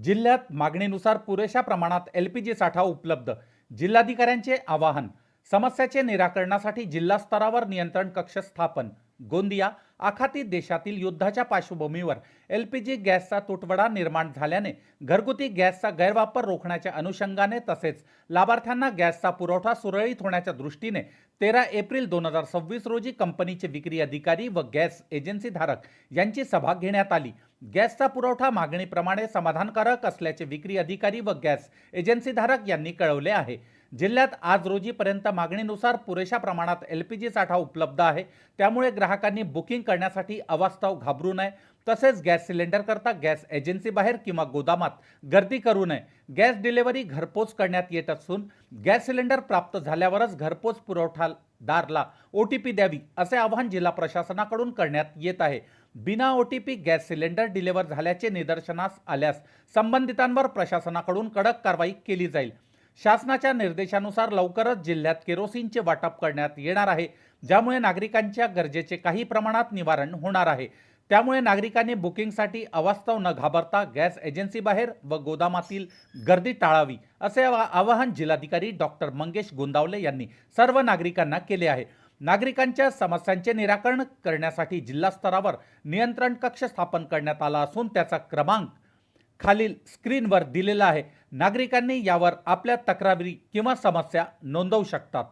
जिल्ह्यात मागणीनुसार पुरेशा प्रमाणात एलपीजी साठा उपलब्ध. जिल्हाधिकाऱ्यांचे आवाहन. समस्याचे निराकरणासाठी जिल्हा स्तरावर नियंत्रण कक्ष स्थापन. गोंदिया. आखाती देशातील युद्धाच्या पार्श्वभूमीवर एलपीजी गॅसचा तुटवडा निर्माण झाल्याने घरगुती गॅसचा गैरवापर रोखण्याच्या अनुषंगाने तसेच लाभार्थ्यांना गॅसचा पुरवठा सुरळीत होण्याच्या दृष्टीने 13 एप्रिल 2026 रोजी कंपनीचे विक्री अधिकारी व गॅस एजन्सी धारक यांची सभा घेण्यात आली. गॅसचा पुरवठा मागणीप्रमाणे समाधानकारक असल्याचे विक्री अधिकारी व गॅस एजन्सी धारक यांनी कळवले आहे. जिल्ह्यात आज रोजीपर्यंत मागणीनुसार पुरेशा प्रमाणात एलपीजी साठा उपलब्ध आहे. त्यामुळे ग्राहकांनी बुकिंग करण्यासाठी अवास्तव घाबरू नये. तसेच गॅस सिलेंडर करता गॅस एजन्सी बाहेर किंवा गोदामात गर्दी करू नये. गॅस डिलिव्हरी घरपोच करण्यात येत असून गॅस सिलेंडर प्राप्त झाल्यावरच घरपोच पुरवठादाराला ओटीपी द्यावी असे आवाहन जिल्हा प्रशासनाकडून करण्यात येत आहे. बिना ओटीपी गॅस सिलेंडर डिलिव्हर झाल्याचे निदर्शनास आल्यास संबंधितांवर प्रशासनाकडून कडक कारवाई केली जाईल. शासनाच्या निर्देशानुसार लवकरच जिल्ह्यात केरोसिनचे वाटप करण्यात येणार आहे, ज्यामुळे नागरिकांच्या गरजेचे काही प्रमाणात निवारण होणार आहे. त्यामुळे नागरिकांनी बुकिंगसाठी अवास्तव न घाबरता गॅस एजन्सी बाहेर व गोदामातील गर्दी टाळावी असे आवाहन जिल्हाधिकारी डॉक्टर मंगेश गोंदावले यांनी सर्व नागरिकांना केले आहे. नागरिकांच्या समस्यांचे निराकरण करण्यासाठी जिल्हा स्तरावर नियंत्रण कक्ष स्थापन करण्यात आला असून त्याचा क्रमांक खालील स्क्रीनवर दिलेला आहे. नागरिकांनी यावर आपल्या तक्रारी किंवा समस्या नोंदवू शकतात.